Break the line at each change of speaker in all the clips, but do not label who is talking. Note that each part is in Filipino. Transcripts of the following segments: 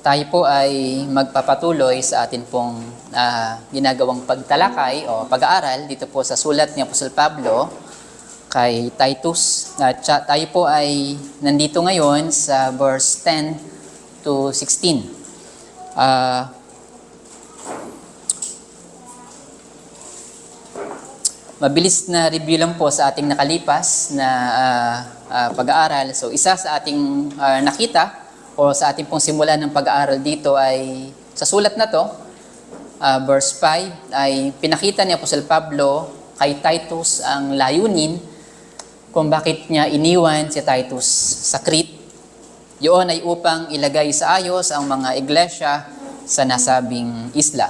Tayo po ay magpapatuloy sa atin pong ginagawang pagtalakay o pag-aaral dito po sa sulat ni Apostol Pablo kay Titus. Tayo po ay nandito ngayon sa verse 10 to 16. Mabilis na review lang po sa ating nakalipas na pag-aaral. So isa sa ating nakita o sa ating pong simulan ng pag-aaral dito ay sa sulat na to, verse 5, ay pinakita ni Apostol Pablo kay Titus ang layunin kung bakit niya iniwan si Titus sa Crete. Yun ay upang ilagay sa ayos ang mga iglesia sa nasabing isla.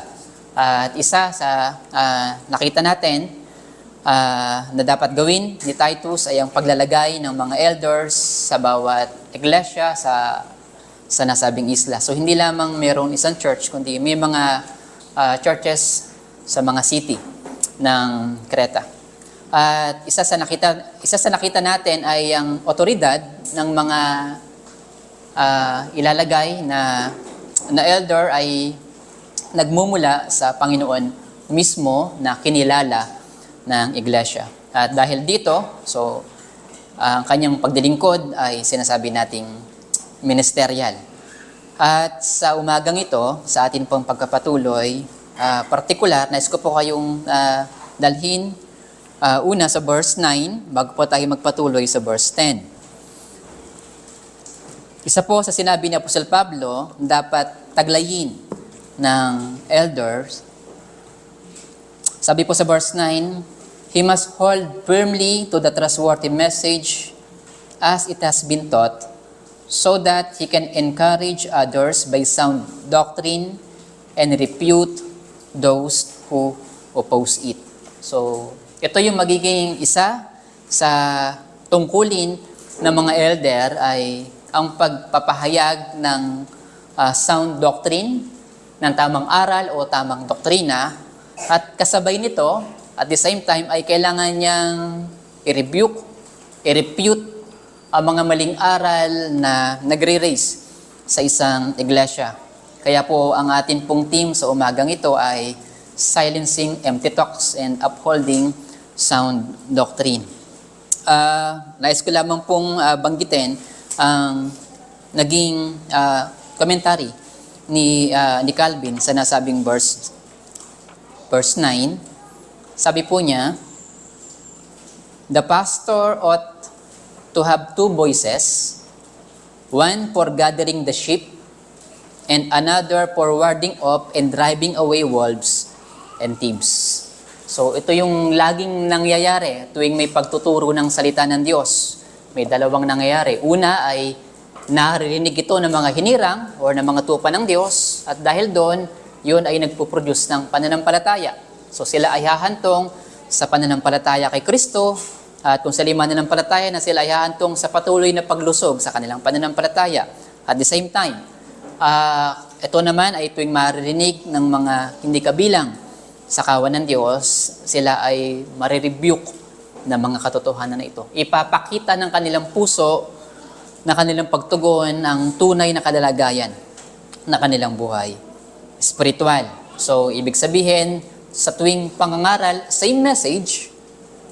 At isa sa nakita natin na dapat gawin ni Titus ay ang paglalagay ng mga elders sa bawat iglesia sa nasabing isla. So hindi lamang mayroong isang church, kundi may mga churches sa mga city ng Creta. At isa sa nakita natin ay ang otoridad ng mga ilalagay na elder ay nagmumula sa Panginoon mismo na kinilala ng iglesia. At dahil dito, so ang kanyang pagdilingkod ay sinasabi nating ministerial. At sa umagang ito, sa atin pong pagkapatuloy, particular, nais ko po kayong dalhin una sa verse 9, bago po tayo magpatuloy sa verse 10. Isa po sa sinabi ni Apostol Pablo, dapat taglayin ng elders. Sabi po sa verse 9, he must hold firmly to the trustworthy message as it has been taught, so that he can encourage others by sound doctrine and refute those who oppose it. So, ito yung magiging isa sa tungkulin ng mga elder ay ang pagpapahayag ng sound doctrine, ng tamang aral o tamang doktrina, at kasabay nito, at the same time, ay kailangan niyang i-refute ang mga maling aral na nagre-raise sa isang iglesia. Kaya po ang atin pong team sa umagang ito ay silencing empty talks and upholding sound doctrine. Nais ko lamang pong banggitin ang naging commentary ni Calvin sa nasabing verse 9. Sabi po niya, the pastor ought to have two voices, one for gathering the sheep, and another for warding off and driving away wolves and thieves. So ito yung laging nangyayari tuwing may pagtuturo ng salita ng Diyos. May dalawang nangyayari. Una ay naririnig ito ng mga hinirang o ng mga tupa ng Diyos, at dahil doon, yun ay nagpuproduce ng pananampalataya. So sila ay hahantong sa pananampalataya kay Kristo, at kung sa mananampalataya na sila ay hahantong sa patuloy na paglusog sa kanilang pananampalataya. At the same time, ito naman ay tuwing maririnig ng mga hindi kabilang sa kawan ng Diyos, sila ay marirebuke ng mga katotohanan na ito. Ipapakita ng kanilang puso na kanilang pagtugon ang tunay na kadalagayan na kanilang buhay. Spiritual. So, ibig sabihin, sa tuwing pangangaral, same message,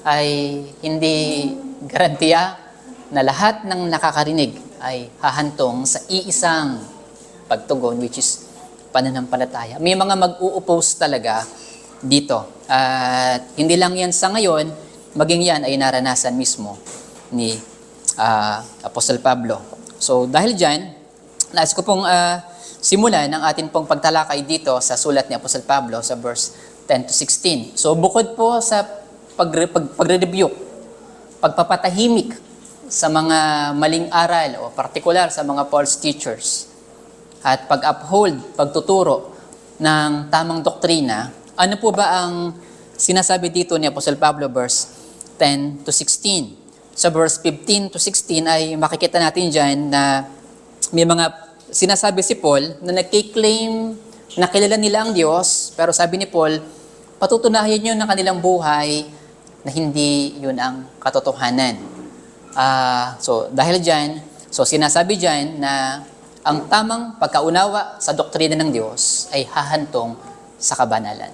ay hindi garantiya na lahat ng nakakarinig ay hahantong sa iisang pagtugon, which is pananampalataya. May mga mag-u-oppose talaga dito. At hindi lang yan sa ngayon, maging yan ay naranasan mismo ni Apostol Pablo. So dahil dyan, nais ko pong simulan ang atin pong pagtalakay dito sa sulat ni Apostol Pablo sa verse 10 to 16. So bukod po sa pagre-review, pagpapatahimik sa mga maling aral o particular sa mga false teachers, at pag-uphold, pagtuturo ng tamang doktrina, ano po ba ang sinasabi dito ni Apostol Pablo verse 10 to 16? Sa verse 15 to 16 ay makikita natin dyan na may mga sinasabi si Paul na nagkiklaim na kilala nila ang Diyos, pero sabi ni Paul, patutunayan nyo ng kanilang buhay na hindi yun ang katotohanan. So dahil dyan, so sinasabi dyan na ang tamang pagkaunawa sa doktrina ng Diyos ay hahantong sa kabanalan.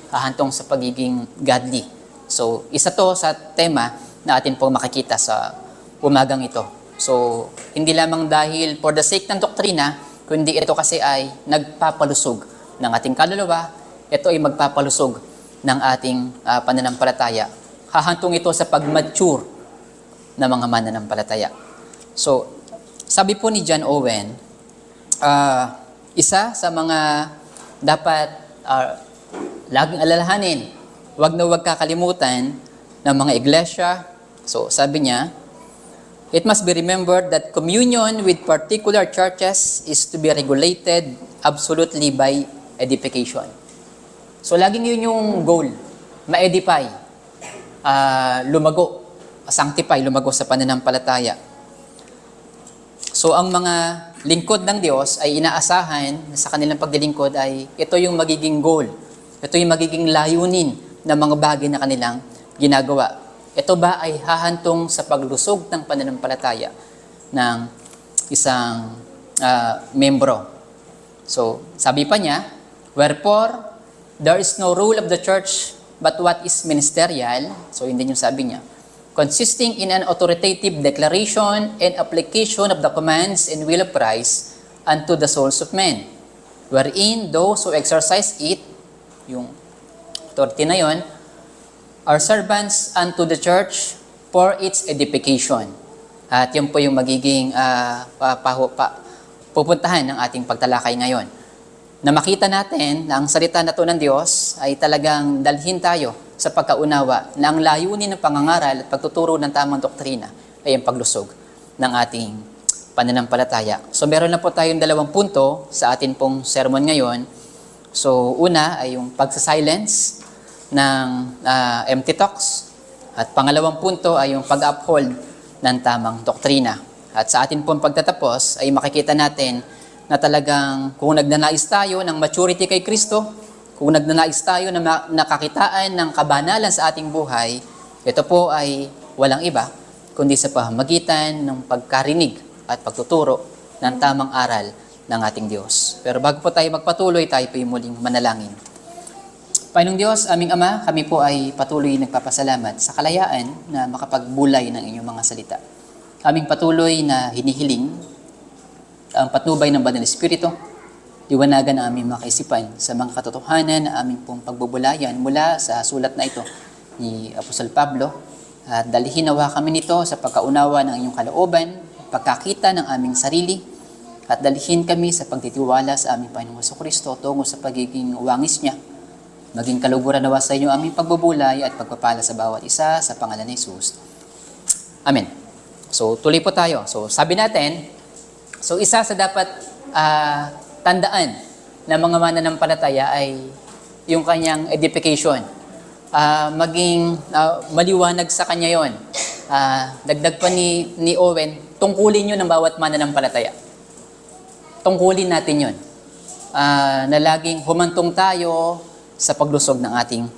Hahantong sa pagiging godly. So, isa to sa tema na atin pong makikita sa umagang ito. So, hindi lamang dahil for the sake ng doktrina, kundi ito kasi ay nagpapalusog ng ating kaluluwa, ito ay magpapalusog ng ating pananampalataya. Hahantong ito sa pag-mature ng mga mananampalataya. So, sabi po ni John Owen, isa sa mga dapat laging alalahanin, wag na wag kakalimutan ng mga iglesia. So, sabi niya, it must be remembered that communion with particular churches is to be regulated absolutely by edification. So, laging yun yung goal, ma-edify, lumago, sanctify, lumago sa pananampalataya. So, ang mga lingkod ng Diyos ay inaasahan sa kanilang paglilingkod ay ito yung magiging goal. Ito yung magiging layunin ng mga bagay na kanilang ginagawa. Ito ba ay hahantong sa paglusog ng pananampalataya ng isang membro? So, sabi pa niya, wherefore, there is no rule of the church but what is ministerial. So, yun din yung sabi niya. Consisting in an authoritative declaration and application of the commands and will of Christ unto the souls of men, wherein those who exercise it, yung authority na yun, are servants unto the church for its edification. At yun po yung magiging pupuntahan ng ating pagtalakay ngayon. Na makita natin na ang salita na to ng Diyos ay talagang dalhin tayo sa pagkaunawa na ang layunin ng pangangaral at pagtuturo ng tamang doktrina ay ang paglusog ng ating pananampalataya. So meron na po tayong 2 punto sa atin pong sermon ngayon. So una ay yung pagsasilence ng empty talks at pangalawang punto ay yung pag-uphold ng tamang doktrina. At sa atin pong pagtatapos ay makikita natin na talagang kung nagnanais tayo ng maturity kay Kristo, kung nagnanais tayo na nakakitaan ng kabanalan sa ating buhay, ito po ay walang iba, kundi sa pamamagitan ng pagkarinig at pagtuturo ng tamang aral ng ating Diyos. Pero bago po tayo magpatuloy, tayo po muling manalangin. Panginoong Diyos, aming Ama, kami po ay patuloy nagpapasalamat sa kalayaan na makapagbulay ng inyong mga salita. Aming patuloy na hinihiling ang patnubay ng Banal na Espiritu, liwanagan ang aming mga kaisipan sa mga katotohanan na aming pong pagbubulayan mula sa sulat na ito ni Apostol Pablo. At dalhin nawa kami nito sa pagkaunawa ng inyong kalooban, pagkakita ng aming sarili, at dalhin kami sa pagtitiwala sa aming Panginoong Jesucristo tungo sa pagiging wangis niya. Maging kaluguran nawa sa inyo aming pagbubulay at pagpapala sa bawat isa sa pangalan ni Jesus. Amen. So, tuloy po tayo. So, sabi natin, so isa sa dapat tandaan ng mga mananampalataya ay yung kanyang edification. Maging maliwanag sa kanya yon. Dagdag pa ni Owen, tungkulin yun ng bawat mananampalataya. Tungkulin natin yun. Na laging humantong tayo sa paglusog ng ating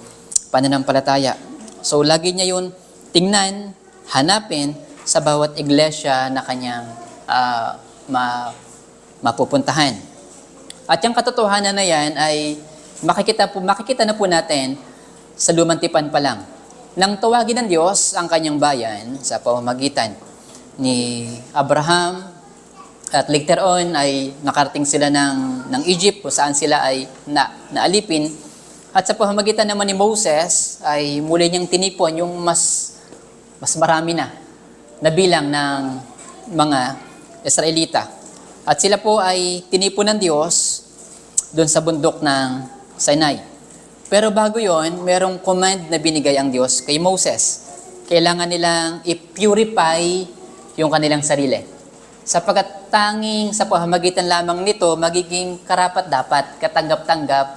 pananampalataya. So, lagi niya yun tingnan, hanapin sa bawat iglesia na kanyang mapupuntahan. At yung katotohanan na yan ay makikita na po natin sa lumang tipan pa lang. Nang tawagin ng Diyos ang kanyang bayan sa pamamagitan ni Abraham at later on ay nakarating sila ng Egypt kung saan sila ay naalipin. At sa pamamagitan naman ni Moses ay muli niyang tinipon yung mas marami na bilang ng mga Israelita. At sila po ay tinipon ng Diyos doon sa bundok ng Sinai. Pero bago yon, merong command na binigay ang Diyos kay Moses. Kailangan nilang i-purify yung kanilang sarili. Sapagkat tanging sa pamamagitan lamang nito, magiging karapat-dapat, katanggap-tanggap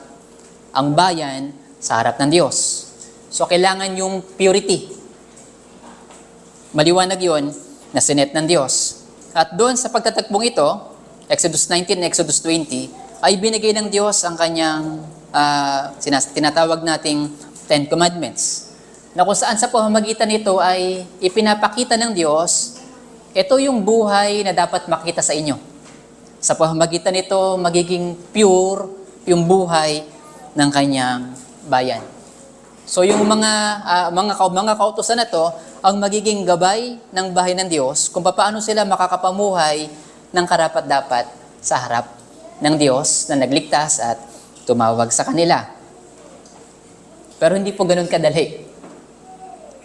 ang bayan sa harap ng Diyos. So kailangan yung purity. Maliwanag yon na sinet ng Diyos. At doon sa pagtatagpong ito, Exodus 19 and Exodus 20, ay binigay ng Diyos ang kanyang tinatawag nating 10 Commandments. Na kung saan sa pamamagitan nito ay ipinapakita ng Diyos, ito yung buhay na dapat makita sa inyo. Sa pamamagitan nito, magiging pure yung buhay ng kanyang bayan. So yung mga kautusan na to ang magiging gabay ng bahay ng Diyos kung paano sila makakapamuhay ng karapat-dapat sa harap ng Diyos na nagligtas at tumawag sa kanila. Pero hindi po ganun kadali.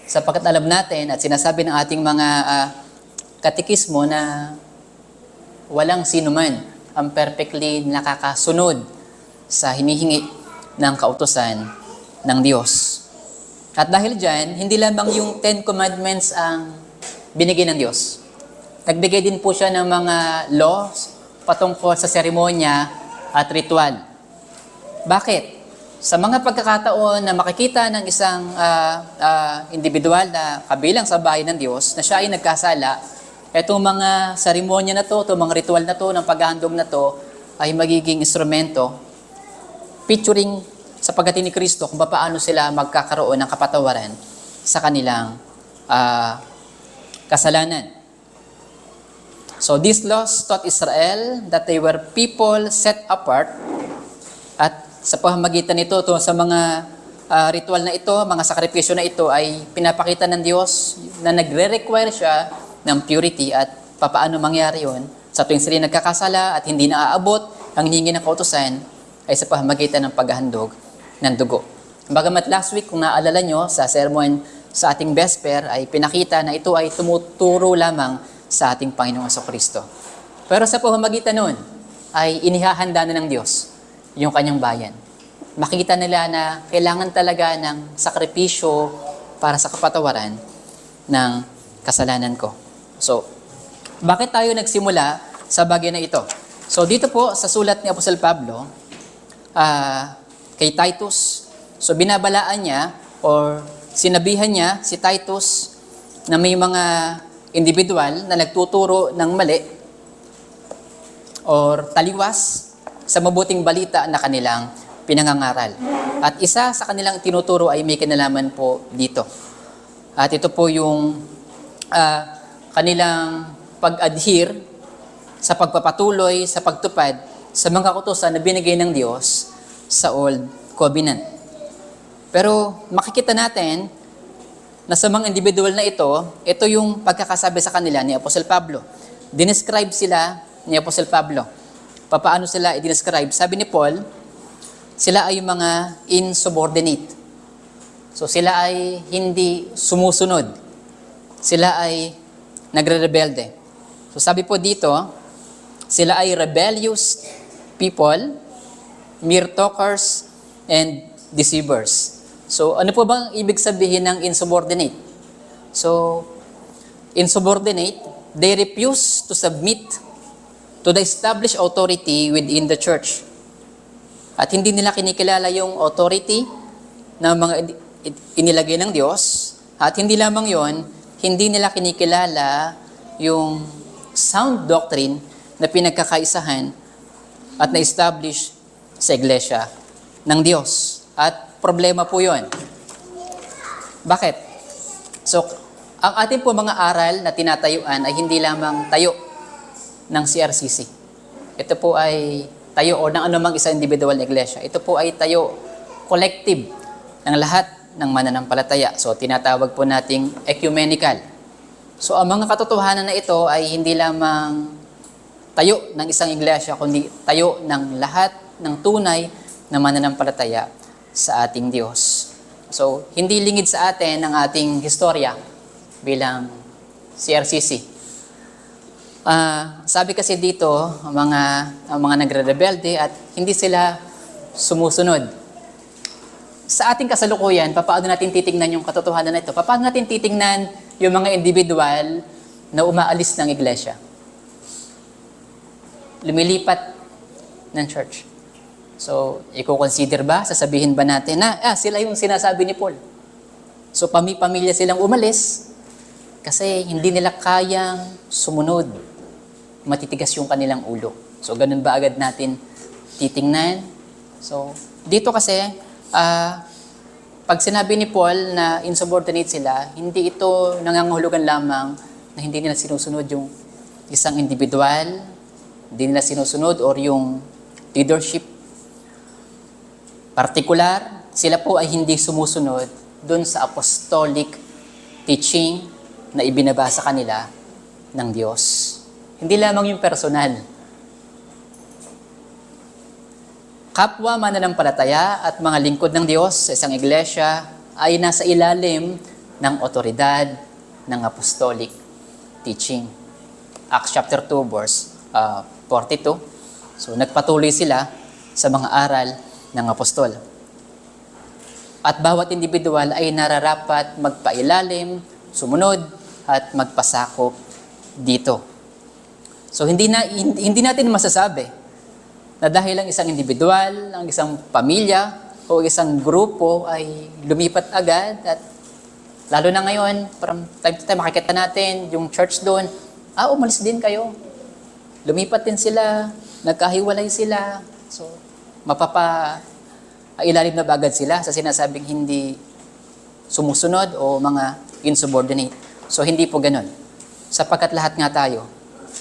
Sapagkat alam natin at sinasabi ng ating mga katikismo na walang sino man ang perfectly nakakasunod sa hinihingi ng kautusan ng Diyos. At dahil dyan, hindi lamang yung 10 Commandments ang binigay ng Diyos. Nagbigay din po siya ng mga laws patungkol sa seremonya at ritual. Bakit? Sa mga pagkakataon na makikita ng isang individual na kabilang sa bahay ng Diyos na siya ay nagkasala, itong mga seremonya na to, itong mga ritual na to, ng paghahandog na to, ay magiging instrumento featuring sa pagdating ni Kristo kung paano sila magkakaroon ng kapatawaran sa kanilang kasalanan. So these laws taught Israel that they were people set apart, at sa pamamagitan nito sa mga ritual na ito, mga sakripisyo na ito ay pinapakita ng Diyos na nagre-require siya ng purity at papaano mangyari yun sa tuwing sila nagkakasala at hindi naaabot ang hiningi ng kautusan ay sa pamamagitan ng paghahandog ng dugo. Bagamat last week, kung naalala nyo, sa sermon sa ating Vesper ay pinakita na ito ay tumuturo lamang sa ating Panginoong Jesucristo. Pero sa pamamagitan nun ay inihahanda na ng Diyos yung kanyang bayan. Makikita nila na kailangan talaga ng sakripisyo para sa kapatawaran ng kasalanan ko. So, bakit tayo nagsimula sa bagay na ito? So, dito po sa sulat ni Apostol Pablo, kay Titus, so binabalaan niya or sinabihan niya si Titus na may mga individual na nagtuturo ng mali or taliwas sa mabuting balita na kanilang pinangangaral. At isa sa kanilang tinuturo ay may kinalaman po dito. At ito po yung kanilang pag-adhere sa pagpapatuloy, sa pagtupad sa mga kautusan na binigay ng Diyos sa Old Covenant. Pero makikita natin na sa mga individual na ito yung pagkakasabi sa kanila ni Apostle Pablo. Dinescribe sila ni Apostle Pablo. Paano sila i-describe? Sabi ni Paul, sila ay mga insubordinate. So sila ay hindi sumusunod. Sila ay nagre-rebelde. So sabi po dito, sila ay rebellious people, mere talkers, and deceivers. So, ano po bang ibig sabihin ng insubordinate? So, insubordinate, they refuse to submit to the established authority within the church. At hindi nila kinikilala yung authority na mga inilagay ng Diyos. At hindi lamang yon, hindi nila kinikilala yung sound doctrine na pinagkakaisahan at na-establish sa iglesia ng Diyos. At problema po yun. Bakit? So, ang ating po mga aral na tinatayuan ay hindi lamang tayo ng CRCC. Ito po ay tayo o ng anumang isang individual na iglesia. Ito po ay tayo collective ng lahat ng mananampalataya. So, tinatawag po nating ecumenical. So, ang mga katotohanan na ito ay hindi lamang tayo ng isang iglesia, kundi tayo ng lahat ng tunay na mananampalataya sa ating Diyos. So, hindi lingid sa atin ang ating historya bilang CRCC. Sabi kasi dito, ang mga nagre-rebelde at hindi sila sumusunod. Sa ating kasalukuyan, paano natin titingnan yung katotohanan na ito? Paano natin titingnan yung mga individual na umaalis ng iglesia? Lumilipat ng church. So, i-consider ba? Sasabihin ba natin na, sila yung sinasabi ni Paul. So, pamilya silang umalis kasi hindi nila kayang sumunod. Matitigas yung kanilang ulo. So, ganun ba agad natin titingnan? So, dito kasi, pag sinabi ni Paul na insubordinate sila, hindi ito nangangahulugan lamang na hindi nila sinusunod yung isang individual hindi nila sinusunod or yung leadership. Partikular, sila po ay hindi sumusunod dun sa apostolic teaching na ibinaba sa kanila ng Diyos. Hindi lamang yung personal. Kapwa mananampalataya at mga lingkod ng Diyos sa isang iglesia ay nasa ilalim ng otoridad ng apostolic teaching. Acts chapter 2 verse 42. So nagpatuloy sila sa mga aral ng apostol. At bawat individual ay nararapat magpailalim, sumunod, at magpasakop dito. So hindi natin masasabi na dahil ang isang individual, ang isang pamilya, o isang grupo ay lumipat agad at lalo na ngayon, from time to time makikita natin yung church doon, umalis din kayo. Lumipat din sila, nagkahiwalay sila. So, ilalim na bagad sila sa sinasabing hindi sumusunod o mga insubordinate. So, hindi po ganun. Sapagkat lahat nga tayo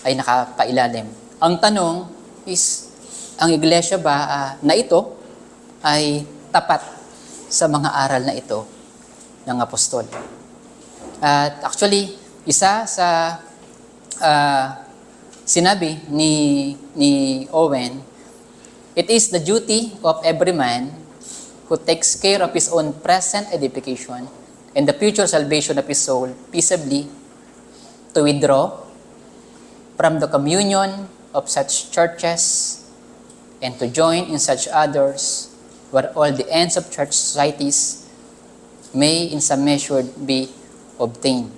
ay nakapailalim. Ang tanong is, ang iglesia ba na ito ay tapat sa mga aral na ito ng apostol? At actually, isa sa sinabi ni Owen, it is the duty of every man who takes care of his own present edification and the future salvation of his soul peaceably to withdraw from the communion of such churches and to join in such others where all the ends of church societies may in some measure be obtained.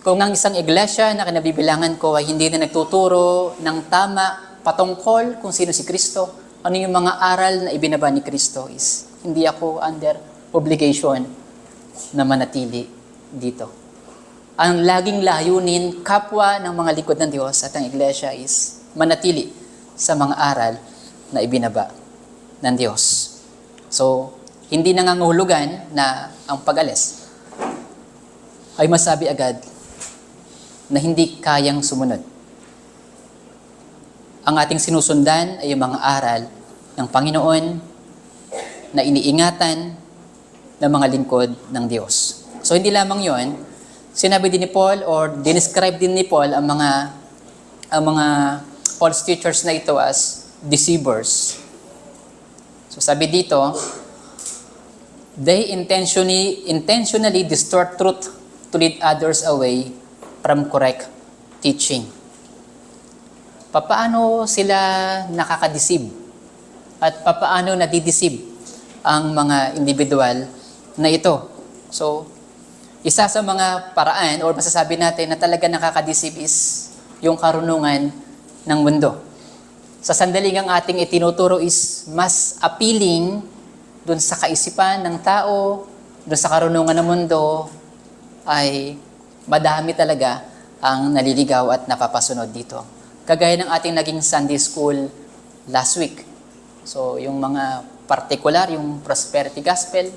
Kung ang isang iglesia na kinabibilangan ko ay hindi na nagtuturo ng tama patungkol kung sino si Kristo, ano yung mga aral na ibinaba ni Kristo, is hindi ako under obligation na manatili dito. Ang laging layunin, kapwa ng mga lingkod ng Diyos at ang iglesia is manatili sa mga aral na ibinaba ng Diyos. So, hindi nangangahulugan na ang pag-alis ay masabi agad na hindi kayang sumunod. Ang ating sinusundan ay yung mga aral ng Panginoon na iniingatan ng mga lingkod ng Diyos. So, hindi lamang yon, sinabi din ni Paul or dinescribe din ni Paul ang mga false teachers na ito as deceivers. So, sabi dito, they intentionally distort truth to lead others away from correct teaching. Papaano sila nakakadeceive? At papaano nadideceive ang mga individual na ito? So, isa sa mga paraan o masasabi natin na talaga nakakadeceive is yung karunungan ng mundo. Sa sandaling ang ating itinuturo is mas appealing dun sa kaisipan ng tao, dun sa karunungan ng mundo, ay madami talaga ang naliligaw at napapasunod dito. Kagaya ng ating naging Sunday School last week. So, yung mga particular, yung prosperity gospel.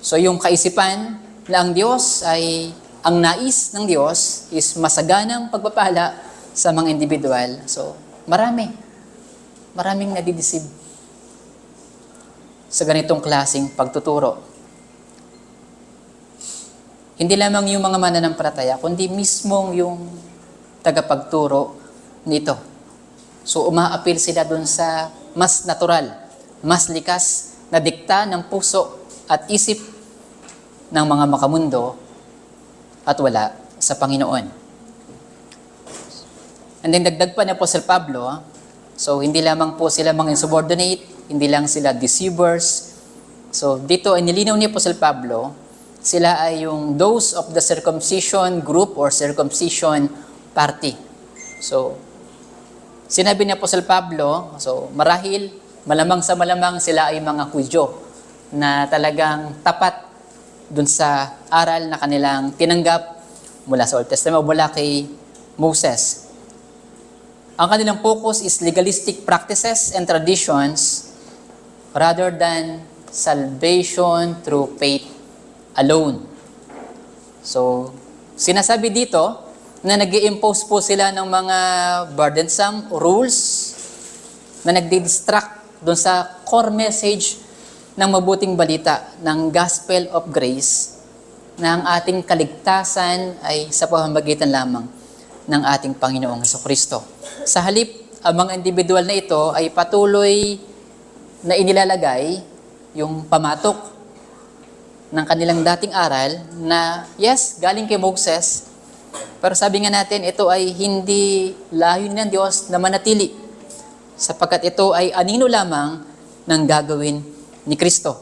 So, yung kaisipan na ang Diyos ay, ang nais ng Diyos is masaganang pagpapala sa mga individual. So, maraming nadideceive sa ganitong klaseng pagtuturo. Hindi lamang yung mga mananampalataya, kundi mismong yung tagapagturo nito. So, umaapil sila dun sa mas natural, mas likas na dikta ng puso at isip ng mga makamundo at wala sa Panginoon. And then dagdag pa ni Apostle Pablo, so hindi lamang po sila mga insubordinate, hindi lang sila deceivers. So dito ay nilinaw ni Apostle Pablo, sila ay yung those of the circumcision group or circumcision party. So, sinabi ni Apostle Pablo, so marahil, malamang sa malamang sila ay mga Hudyo na talagang tapat dun sa aral na kanilang tinanggap mula sa Old Testament o mula kay Moses. Ang kanilang focus is legalistic practices and traditions rather than salvation through faith alone. So, sinasabi dito na nag-i-impose po sila ng mga burdensome rules na nagdi-distract doon sa core message ng mabuting balita ng Gospel of Grace na ang ating kaligtasan ay sa pamamagitan lamang ng ating Panginoong Hesukristo. Sa halip, ang mga individual na ito ay patuloy na inilalagay yung pamatok ng kanilang dating aral na yes, galing kay Moses, pero sabi nga natin, ito ay hindi layunin ng Diyos na manatili sapagkat ito ay anino lamang ng gagawin ni Kristo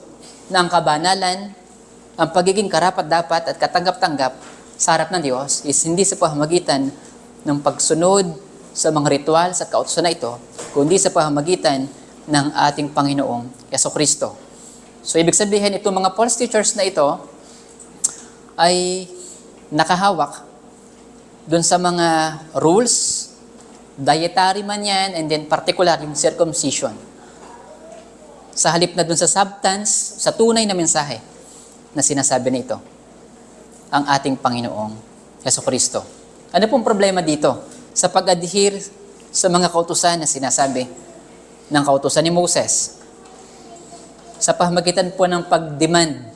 na ang kabanalan, ang pagiging karapat-dapat at katanggap-tanggap sa harap ng Diyos is hindi sa pamamagitan ng pagsunod sa mga ritual sa kautusan na ito, kundi sa pamamagitan ng ating Panginoong Hesukristo. So, ibig sabihin, itong mga false teachers na ito ay nakahawak dun sa mga rules, dietary man yan, and then particular yung circumcision. Sa halip na dun sa substance, sa tunay na mensahe na sinasabi nito, ang ating Panginoong Hesukristo. Ano pong problema dito? Sa pag-adhere sa mga kautusan na sinasabi ng kautusan ni Moses, sa pamamagitan po ng pag-demand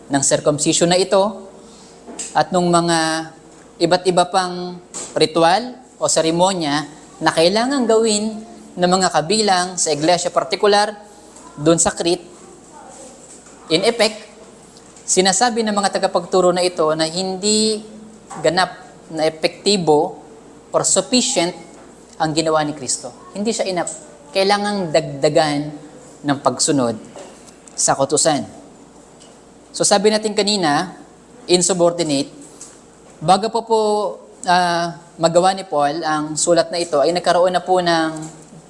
ng circumcision na ito at nung mga iba't iba pang ritual o seremonya na kailangan gawin ng mga kabilang sa iglesia partikular doon sa Crete, in effect, sinasabi ng mga tagapagturo na ito na hindi ganap na epektibo or sufficient ang ginawa ni Kristo. Hindi siya enough. Kailangang dagdagan ng pagsunod sa kautusan. So sabi natin kanina, insubordinate, bago po magawa ni Paul ang sulat na ito, ay nagkaroon na po ng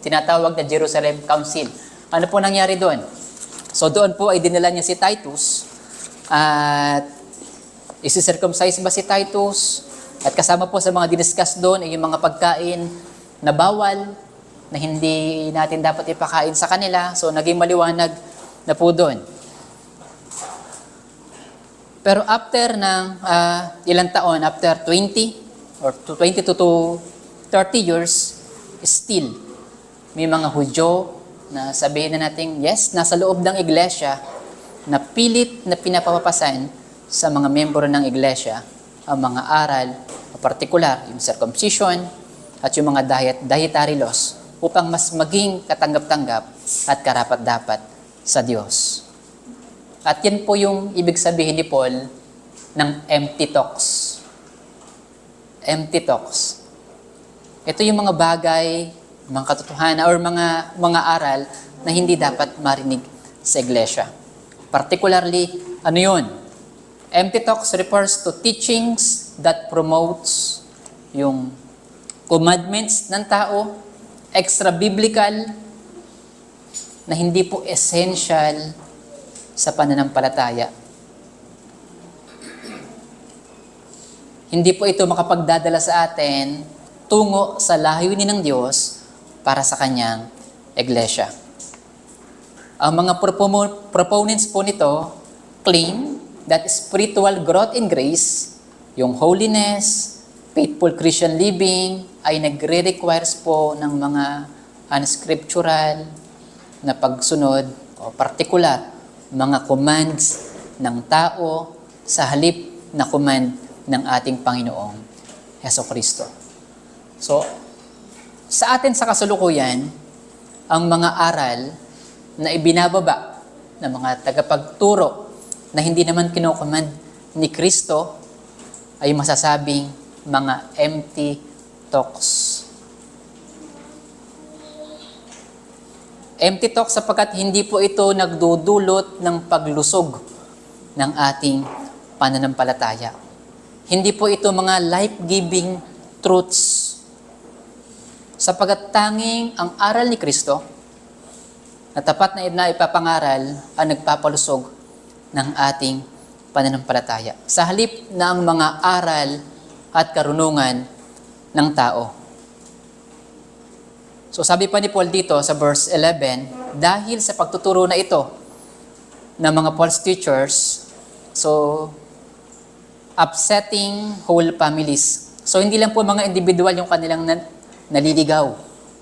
tinatawag na Jerusalem Council. Ano po nangyari doon? So doon po ay dinala niya si Titus at isi-circumcise ba si Titus? At kasama po sa mga diniscuss doon ay yung mga pagkain na bawal, na hindi natin dapat ipakain sa kanila. So naging maliwanag na po doon. Pero after ng ilang taon, after 20 or 20 to 30 years, still may mga Hudyo na sabihin na natin, yes, nasa loob ng iglesia, na pilit na pinapapasan sa mga membro ng iglesia ang mga aral, partikular, yung circumcision at yung mga dietary laws upang mas maging katanggap-tanggap at karapat-dapat sa Diyos. At yan po yung ibig sabihin ni Paul ng empty talks. Empty talks. Ito yung mga bagay, mga katotohanan, or mga aral na hindi dapat marinig sa iglesia. Particularly, ano yun? Empty talks refers to teachings that promotes yung commandments ng tao, extra-biblical, na hindi po essential sa pananampalataya. Hindi po ito makapagdadala sa atin tungo sa layunin ng Diyos para sa Kanyang iglesia. Ang mga proponents po nito claim that spiritual growth in grace, yung holiness, faithful Christian living, ay nagre-requires po ng mga unscriptural na pagsunod o particular mga commands ng tao sa halip na command ng ating Panginoong Hesukristo. So, sa atin sa kasulukuyan, ang mga aral na ibinababa ng mga tagapagturo na hindi naman kinocommand ni Kristo ay masasabing mga empty talks. Empty talks sapagkat hindi po ito nagdudulot ng paglusog ng ating pananampalataya. Hindi po ito mga life-giving truths. Sapagkat tanging ang aral ni Kristo na tapat na ipapangaral ang nagpapalusog ng ating pananampalataya. Sa halip na ang mga aral at karunungan ng tao. So sabi pa ni Paul dito sa verse 11, dahil sa pagtuturo na ito ng mga false teachers, so upsetting whole families. So hindi lang po mga individual yung kanilang naliligaw.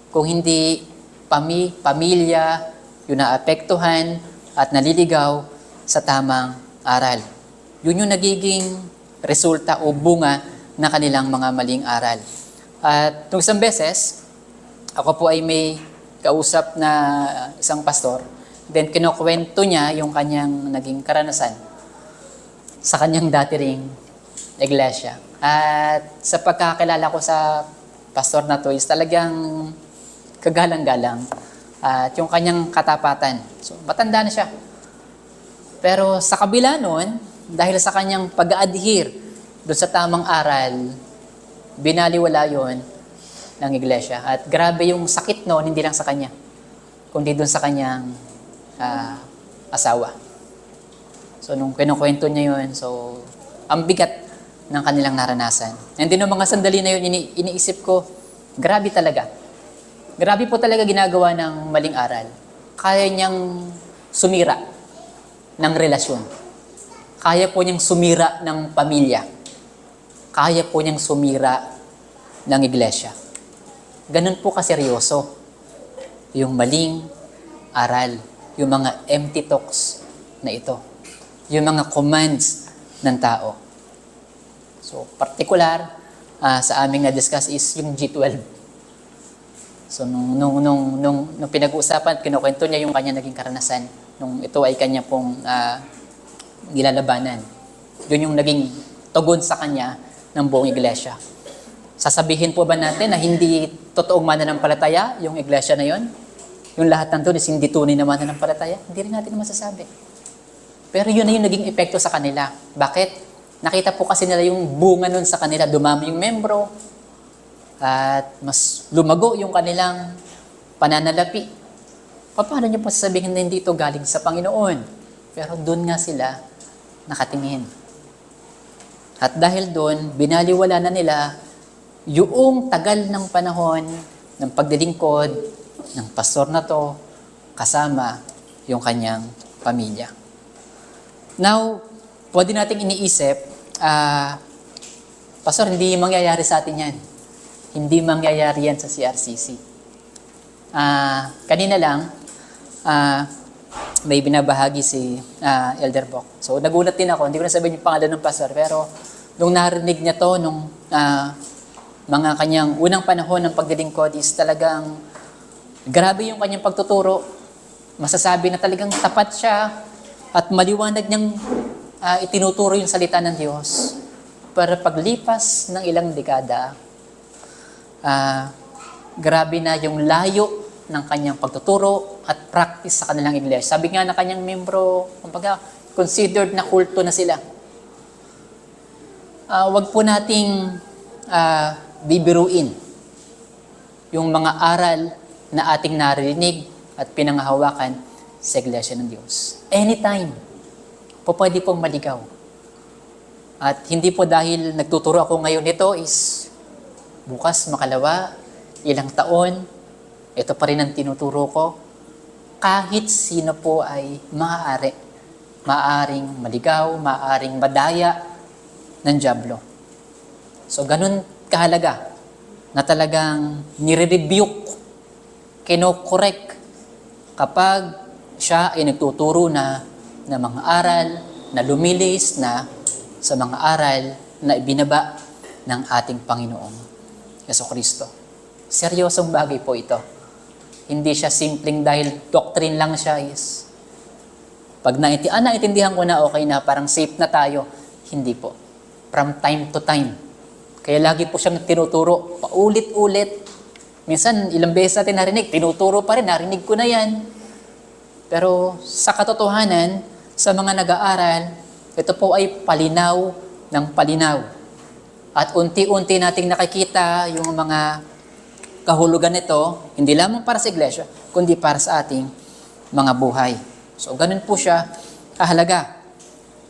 Kung hindi pamilya yung naapektuhan at naliligaw sa tamang aral. Yun yung nagiging resulta o bunga ng kanilang mga maling aral. At nung isang beses, ako po ay may kausap na isang pastor. Then kinukwento niya yung kanyang naging karanasan sa kanyang dati ring iglesia. At sa pagkakilala ko sa pastor na to is talagang kagalang-galang. At yung kanyang katapatan. So matanda na siya. Pero sa kabila nun, dahil sa kanyang pag-adhere doon sa tamang aral, binaliwala yon ng iglesia. At grabe yung sakit noon, hindi lang sa kanya, kundi doon sa kanyang asawa. So nung kinukwento niya yun, so ang bigat ng kanilang naranasan. And din yung mga sandali na yun, iniisip ko, grabe talaga. Grabe po talaga ginagawa ng maling aral. Kaya niyang sumira ng relasyon. Kaya po niyang sumira ng pamilya. Kaya po niyang sumira ng iglesia. Ganun po kaseryoso yung maling aral, yung mga empty talks na ito, yung mga commands ng tao. So, particular sa aming na-discuss is yung G12. So, nung pinag-uusapan, kinukwento niya yung kanya naging karanasan. Nung ito ay kanya pong nilalabanan. Yun yung naging tugon sa kanya ng buong iglesia. Sasabihin po ba natin na hindi totoong mananampalataya yung iglesia na yun? Yung lahat ng doon is hindi tunay na mananampalataya? Hindi rin natin masasabi. Pero yun na yung naging epekto sa kanila. Bakit? Nakita po kasi nila yung bunga nun sa kanila. Dumami yung membro. At mas lumago yung kanilang pananalapi. Paano niyo po sasabihin na hindi ito galing sa Panginoon? Pero doon nga sila nakatingin. At dahil doon, binaliwala na nila yung tagal ng panahon ng pagdilingkod ng pastor na to kasama yung kanyang pamilya. Now, pwede nating iniisip, pastor, hindi mangyayari sa atin yan. Hindi mangyayari yan sa CRCC. Kanina lang, may binabahagi si Elder Bok. So, nagulat din ako. Hindi ko na sabihin yung pangalan ng pastor. Pero, nung narinig niya to, nung mga kanyang unang panahon ng pagdilingkod is talagang grabe yung kanyang pagtuturo. Masasabi na talagang tapat siya at maliwanag niyang itinuturo yung salita ng Diyos. Para paglipas ng ilang dekada, grabe na yung layo ng kanyang pagtuturo at practice sa kanilang iglesia. Sabi nga na kanyang membro, kumbaga, considered na kulto na sila. Wag po nating bibiruin yung mga aral na ating narinig at pinanghahawakan sa iglesia ng Diyos. Anytime, pwede pong maligaw. At hindi po dahil nagtuturo ako ngayon nito is bukas, makalawa, ilang taon, ito pa rin ang tinuturo ko. Kahit sino po ay maaari. Maaring maligaw, maaring madaya ng dyablo. So, ganun kahalaga na talagang nire-rebuke, kino-correct kapag siya ay nagtuturo na ng mga aral na lumilis na sa mga aral na ibinaba ng ating Panginoong Jesucristo. Seryosong bagay po ito. Hindi siya simpleng dahil doctrine lang siya is pag naintindihan ko na okay na, parang safe na tayo. Hindi po. From time to time. Kaya lagi po siyang tinuturo, paulit-ulit. Minsan, ilang beses natin narinig, tinuturo pa rin, narinig ko na yan. Pero sa katotohanan, sa mga nag-aaral, ito po ay palinaw ng palinaw. At unti-unti nating nakikita yung mga kahulugan nito, hindi lamang para sa iglesia, kundi para sa ating mga buhay. So, ganun po siya kahalaga.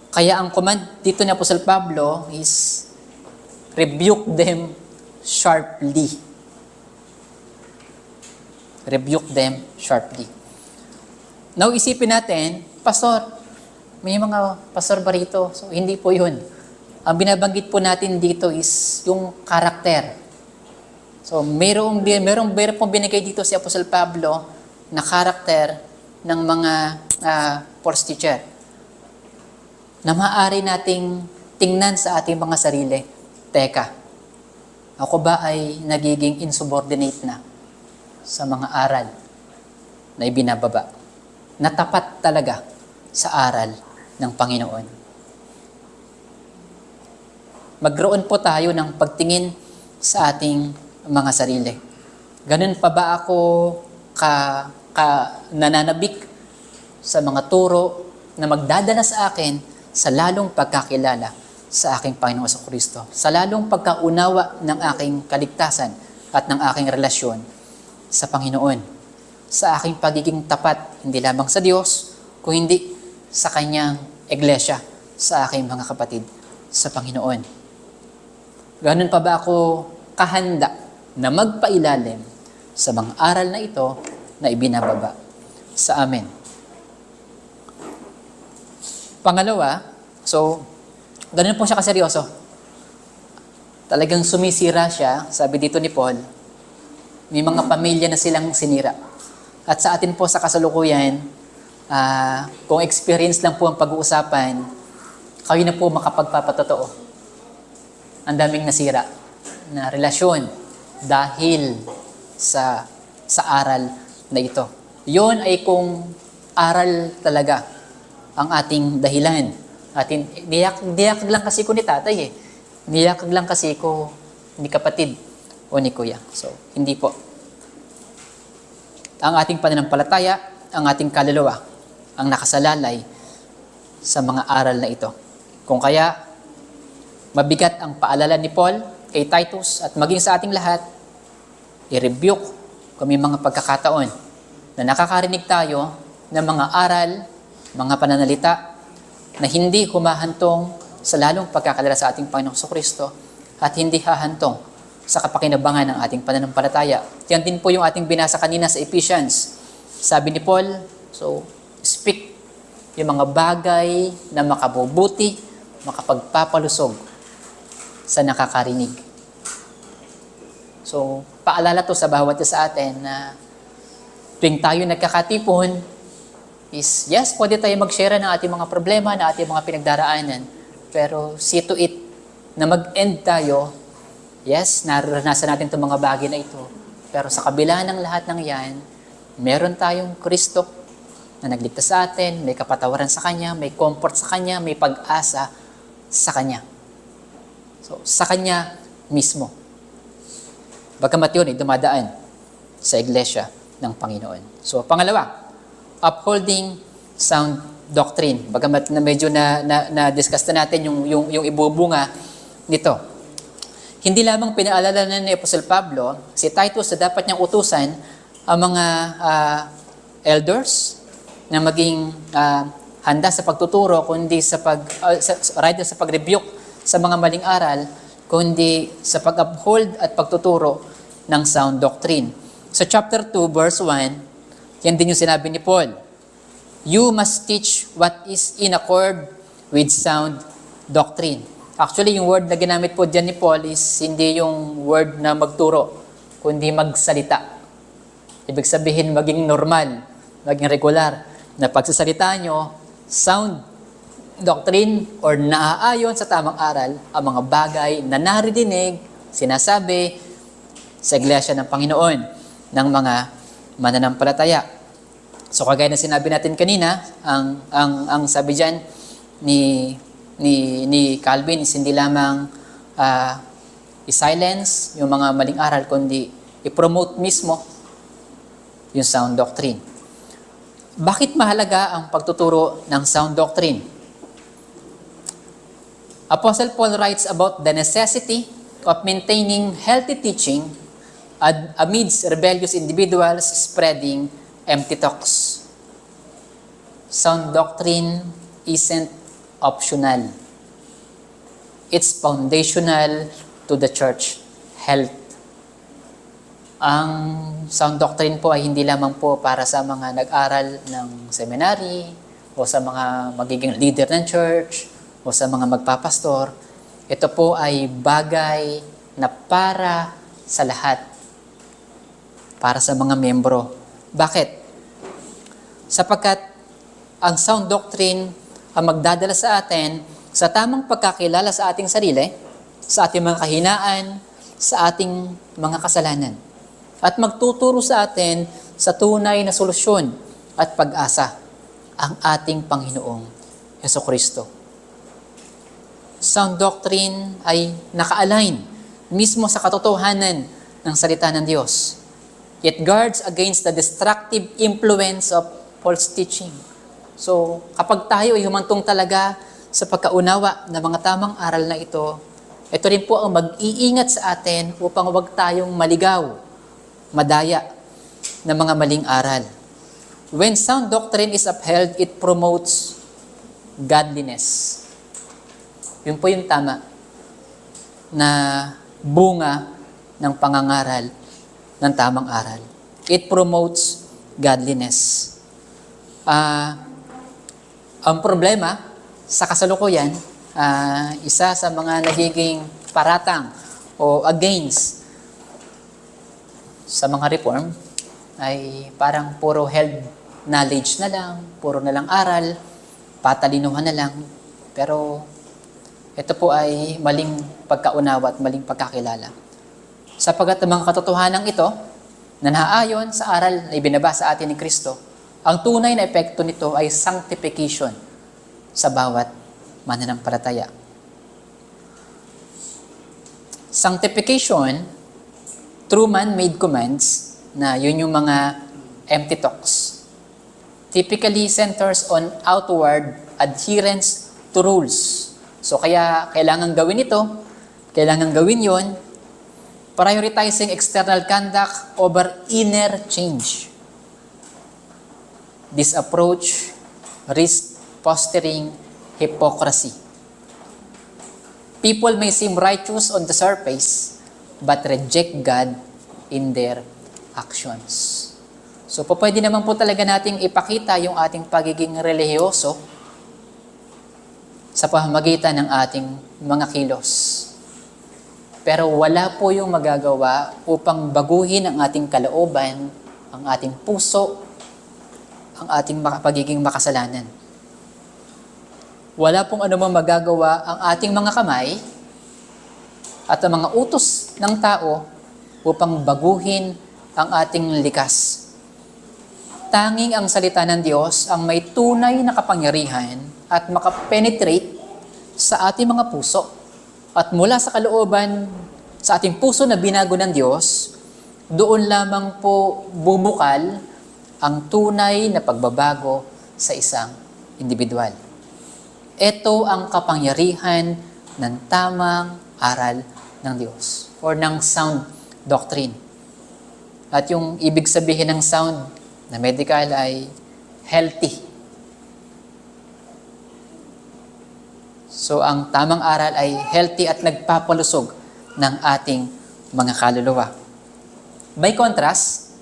Kaya ang command dito ni Apostle Pablo is, rebuke them sharply. Rebuke them sharply. Now, isipin natin, Pastor, may mga pastor ba rito? So, hindi po yun ang binabanggit po natin dito is yung karakter. So, merong pong binigay dito si Apostle Pablo na karakter ng mga false teacher na maaari nating tingnan sa ating mga sarili. Teka, ako ba ay nagiging insubordinate na sa mga aral na ibinababa? Natapat talaga sa aral ng Panginoon. Magroon po tayo ng pagtingin sa ating mga sarili. Ganun pa ba ako nananabik sa mga turo na magdadala sa akin sa lalong pagkakilala sa aking Panginoon sa Kristo, sa lalong pagkaunawa ng aking kaligtasan at ng aking relasyon sa Panginoon, sa aking pagiging tapat, hindi lamang sa Diyos, kung hindi sa Kanyang iglesia, sa aking mga kapatid sa Panginoon. Ganun pa ba ako kahanda na magpailalim sa mga aral na ito na ibinababa sa amin? Pangalawa, so, ganun po siya kaseryoso. Talagang sumisira siya, sabi dito ni Paul, may mga pamilya na silang sinira. At sa atin po sa kasalukuyan, kung experience lang po ang pag-uusapan, kayo na po makapagpapatotoo. Ang daming nasira na relasyon dahil sa aral na ito. Yun ay kung aral talaga ang ating dahilan. Niyakag lang kasi ko ni tatay eh. Niyakag lang kasi ko ni kapatid o ni kuya. So, hindi po. Ang ating pananampalataya, ang ating kaluluwa, ang nakasalalay sa mga aral na ito. Kung kaya, mabigat ang paalala ni Paul kay Titus at maging sa ating lahat, i-rebuke kung may mga pagkakataon na nakakarinig tayo ng mga aral, mga pananalita na hindi humahantong sa lalong pagkakalala sa ating Panginoong Kristo at hindi hahantong sa kapakinabangan ng ating pananampalataya. Yan din po yung ating binasa kanina sa Ephesians. Sabi ni Paul, so speak yung mga bagay na makabubuti, makapagpapalusog sa nakakarinig. So, paalala to sa bawat isa sa atin na tuwing tayo nagkakatipon is, yes, pwede tayo mag-share ng ating mga problema, na ating mga pinagdaraanan. Pero see to it na mag-end tayo, yes, naranasan natin itong mga bagay na ito. Pero sa kabila ng lahat ng yan, meron tayong Kristo na nagligtas sa atin, may kapatawaran sa Kanya, may comfort sa Kanya, may pag-asa sa Kanya. So, sa Kanya mismo. Bagamat yun ay dumadaan sa iglesia ng Panginoon. So, pangalawa, upholding sound doctrine. Bagamat na medyo na-discuss na natin yung ibubunga nito. Hindi lamang pinaalala na ni Apostle Pablo, si Titus na dapat niyang utusan ang mga elders na maging handa sa pagtuturo, kundi sa pag-rebuke sa mga maling aral, kundi sa pag-uphold at pagtuturo ng sound doctrine. Sa chapter 2, verse 1, yan din yung sinabi ni Paul. You must teach what is in accord with sound doctrine. Actually, yung word na ginamit po dyan ni Paul is hindi yung word na magturo, kundi magsalita. Ibig sabihin, maging normal, maging regular, na pagsasalita nyo, sound doctrine or naaayon sa tamang aral, ang mga bagay na naridinig, sinasabi sa iglesia ng Panginoon ng mga mananampalataya. So kagaya na sinabi natin kanina, ang sabi diyan ni Calvin is hindi lamang i-silence yung mga maling aral, kundi i-promote mismo yung sound doctrine. Bakit mahalaga ang pagtuturo ng sound doctrine? Apostle Paul writes about the necessity of maintaining healthy teaching amidst rebellious individuals spreading empty talks. Sound doctrine isn't optional. It's foundational to the church health. Ang sound doctrine po ay hindi lamang po para sa mga nag-aral ng seminary o sa mga magiging leader ng church o sa mga magpapastor. Ito po ay bagay na para sa lahat. Para sa mga membro. Bakit? Sapagkat ang sound doctrine ang magdadala sa atin sa tamang pagkakilala sa ating sarili, sa ating mga kahinaan, sa ating mga kasalanan. At magtuturo sa atin sa tunay na solusyon at pag-asa, ang ating Panginoong Jesucristo. Sound doctrine ay naka-align mismo sa katotohanan ng salita ng Diyos. It guards against the destructive influence of false teaching. So, kapag tayo ay humantong talaga sa pagkaunawa ng mga tamang aral na ito rin po ang mag-iingat sa atin upang huwag tayong maligaw, madaya ng mga maling aral. When sound doctrine is upheld, it promotes godliness. Yun po yung tama na bunga ng pangangaral ng tamang aral. It promotes godliness. Ang problema sa kasalukuyan, isa sa mga nagiging paratang o against sa mga reform ay parang puro held knowledge na lang, puro na lang aral, patalinuhan na lang. Pero ito po ay maling pagkaunawa at maling pagkakilala. Sapagat ang mga katotohanan ito na naaayon sa aral na ibinabasa sa atin ni Kristo, ang tunay na epekto nito ay sanctification sa bawat mananampalataya. Sanctification through man-made commands, na yun yung mga empty talks, typically centers on outward adherence to rules. So kaya kailangan gawin ito, kailangan gawin yon, prioritizing external conduct over inner change. This approach risks fostering hypocrisy. People may seem righteous on the surface, but reject God in their actions. So, pwede naman po talaga nating ipakita yung ating pagiging relihiyoso sa pamamagitan ng ating mga kilos. Pero wala po yung magagawa upang baguhin ang ating kalooban, ang ating puso, ang ating pagiging makasalanan. Wala pong anumang magagawa ang ating mga kamay at ang mga utos ng tao upang baguhin ang ating likas. Tanging ang salita ng Diyos ang may tunay na kapangyarihan at makapenetrate sa ating mga puso. At mula sa kalooban, sa ating puso na binago ng Diyos, doon lamang po bubukal ang tunay na pagbabago sa isang individual. Ito ang kapangyarihan ng tamang aral ng Diyos or ng sound doctrine. At yung ibig sabihin ng sound na medical ay healthy. So ang tamang aral ay healthy at nagpapalusog ng ating mga kaluluwa. By contrast,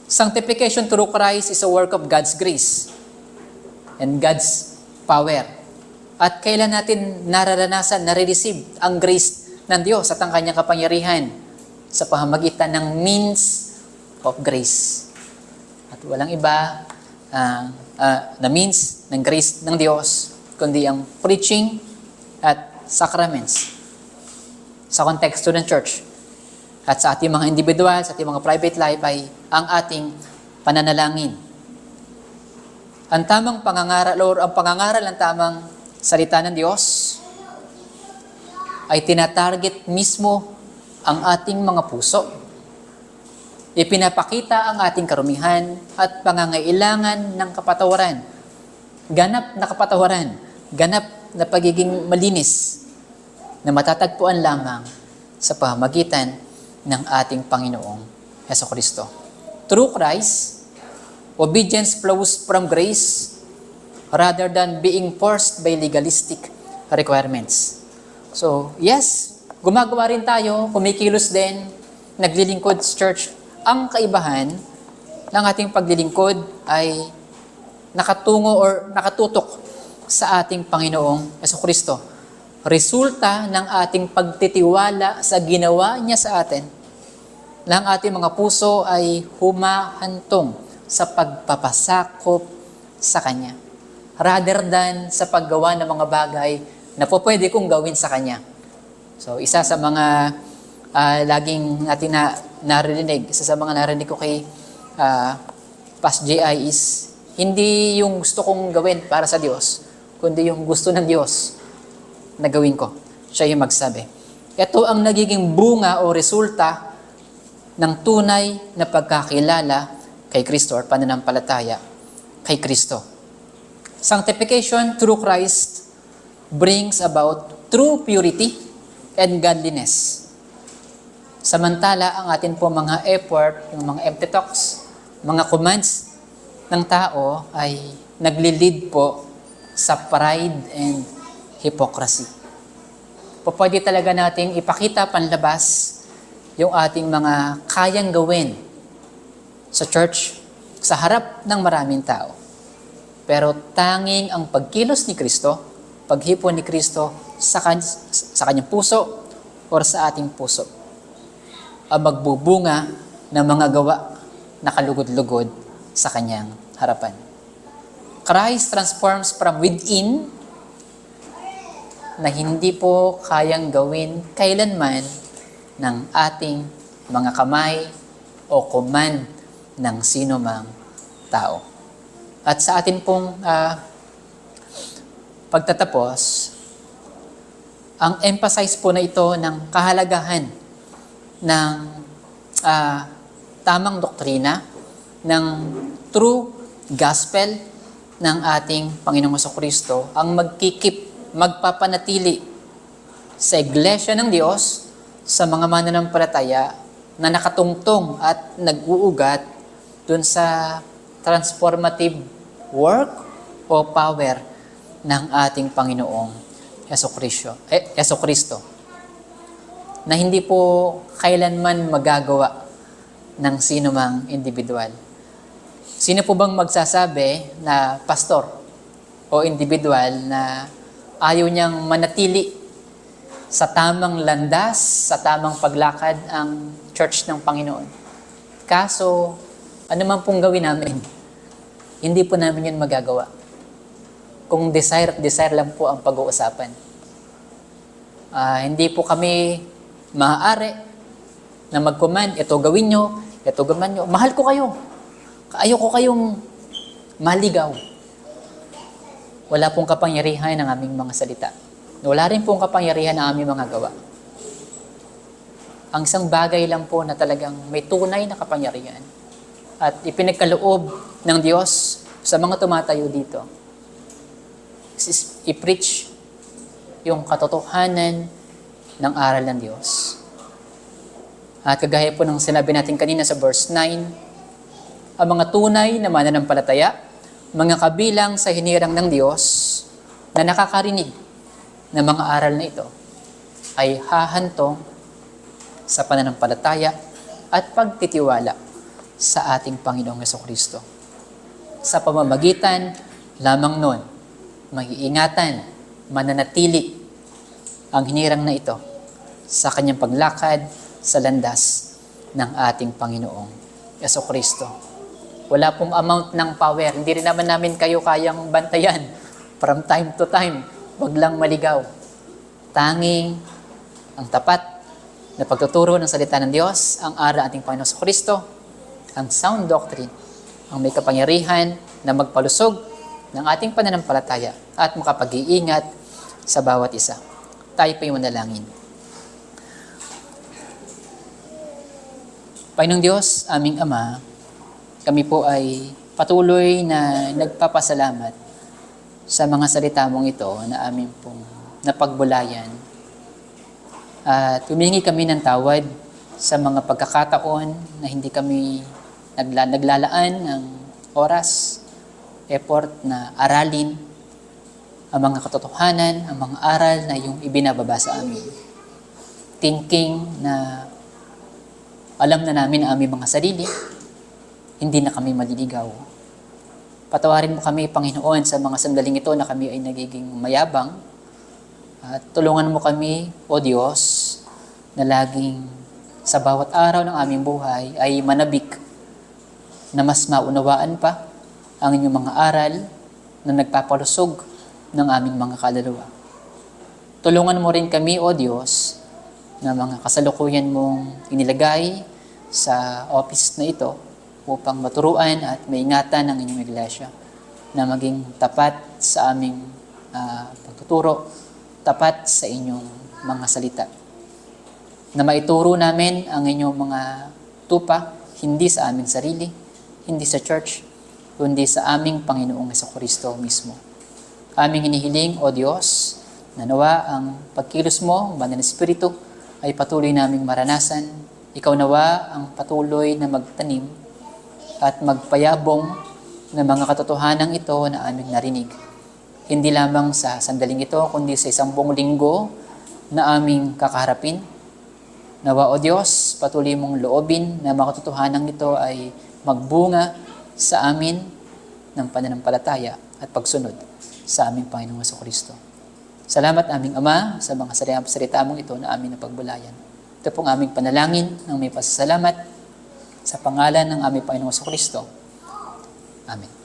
sanctification through Christ is a work of God's grace and God's power. At kailan natin nararanasan, nare-receive ang grace ng Diyos at ang kanyang kapangyarihan sa pamamagitan ng means of grace. At walang iba na means ng grace ng Diyos, kundi ang preaching at sacraments sa konteksto ng church. At sa ating mga individual, sa ating mga private life ay ang ating pananalangin. Ang tamang pangangaral o ang pangangaral ng tamang salita ng Diyos ay tinatarget mismo ang ating mga puso. Ipinapakita ang ating karumihan at pangangailangan ng kapatawaran. Ganap na kapatawaran, ganap na pagiging malinis na matatagpuan lamang sa pamamagitan ng ating Panginoong Jesucristo. Through Christ, obedience flows from grace rather than being forced by legalistic requirements. So, yes, gumagawa rin tayo, kumikilos din, naglilingkod sa church. Ang kaibahan ng ating paglilingkod ay nakatungo or nakatutok sa ating Panginoong Jesucristo resulta ng ating pagtitiwala sa ginawa niya sa atin, na ang ating mga puso ay humahantong sa pagpapasakop sa Kanya, rather than sa paggawa ng mga bagay na po pwede kong gawin sa Kanya. So, isa sa mga laging natin narinig, isa sa mga narinig ko kay Pas J.I. is, hindi yung gusto kong gawin para sa Diyos, kundi yung gusto ng Diyos na gawin ko. Siya yung magsabi. Ito ang nagiging bunga o resulta ng tunay na pagkakilala kay Kristo or pananampalataya kay Kristo. Sanctification through Christ brings about true purity and godliness. Samantala, ang atin po mga effort, yung mga empty talks, mga commands ng tao ay nagli-lead po sa pride and hypocrisy. Pwede talaga nating ipakita panlabas yung ating mga kayang gawin sa church, sa harap ng maraming tao. Pero tanging ang pagkilos ni Kristo, paghipon ni Kristo sa kanyang puso or sa ating puso, ang magbubunga ng mga gawa na kalugod-lugod sa kanyang harapan. Christ transforms from within na hindi po kayang gawin kailanman ng ating mga kamay o command ng sino mang tao. At sa atin pong pagtatapos, ang emphasize po na ito ng kahalagahan ng tamang doktrina, ng true gospel ng ating Panginoong Jesucristo, ang magpapanatili sa Iglesia ng Diyos, sa mga mananampalataya na nakatungtong at nag-uugat dun sa transformative work o power ng ating Panginoong Jesucristo, na hindi po kailanman magagawa ng sino mang individual. Sino po bang magsasabi na pastor o individual na ayaw niyang manatili sa tamang landas, sa tamang paglakad ang church ng Panginoon? Kaso, ano man pong gawin namin, hindi po namin yun magagawa. Kung desire lang po ang pag-uusapan. Hindi po kami maaari na mag-command, ito gawin nyo, ito gawin nyo. Mahal ko kayo. Ayoko kayong maligaw. Wala pong kapangyarihan ng aming mga salita. Wala rin pong kapangyarihan ng aming mga gawa. Ang isang bagay lang po na talagang may tunay na kapangyarihan at ipinagkaloob ng Diyos sa mga tumatayo dito is i-preach yung katotohanan ng aral ng Diyos. At kagaya po ng sinabi natin kanina sa verse 9, ang mga tunay na mananampalataya, mga kabilang sa hinirang ng Diyos na nakakarinig ng mga aral na ito ay hahantong sa pananampalataya at pagtitiwala sa ating Panginoong Jesucristo. Sa pamamagitan lamang nun, mag-iingatan, mananatili ang hinirang na ito sa kanyang paglakad sa landas ng ating Panginoong Jesucristo. Wala pong amount ng power. Hindi rin naman namin kayo kayang bantayan from time to time. Wag lang maligaw. Tanging ang tapat na pagtuturo ng salita ng Diyos, ang aral ating Panginoon Jesucristo, ang sound doctrine, ang may kapangyarihan na magpalusog ng ating pananampalataya at makapag-iingat sa bawat isa. Tayo po yung manalangin. Panginoong Diyos, aming Ama, kami po ay patuloy na nagpapasalamat sa mga salita mong ito na amin pong napagbulayan. At humingi kami ng tawad sa mga pagkakataon na hindi kami naglalaan ng oras, effort na aralin ang mga katotohanan, ang mga aral na yung ibinababa sa amin. Thinking na alam na namin ang aming mga sarili, hindi na kami maliligaw. Patawarin mo kami, Panginoon, sa mga sandaling ito na kami ay nagiging mayabang At tulungan mo kami, O Diyos, na laging sa bawat araw ng aming buhay ay manabik na mas maunawaan pa ang inyong mga aral na nagpapalusog ng aming mga kaluluwa. Tulungan mo rin kami, O Diyos, na mga kasalukuyan mong inilagay sa office na ito upang maturuan at maingatan ang inyong iglesia na maging tapat sa aming pagtuturo, tapat sa inyong mga salita. Na maituro namin ang inyong mga tupa, hindi sa aming sarili, hindi sa church, kundi sa aming Panginoong Jesucristo mismo. Aming hinihiling, O Diyos, na nawa ang pagkilos mo, Banal na Espiritu, ay patuloy naming maranasan. Ikaw nawa ang patuloy na magtanim at magpayabong ng mga katotohanan ito na aming narinig. Hindi lamang sa sandaling ito, kundi sa isang buong linggo na aming kakaharapin. Nawa, O Diyos, patuloy mong loobin na mga katotohanan ito ay magbunga sa amin ng pananampalataya at pagsunod sa aming Panginoong Jesucristo. Salamat aming Ama sa mga salita mong ito na aming napagbulayan. Ito pong aming panalangin ng may pasasalamat sa pangalan ng aming Panginoong Jesucristo. Amen.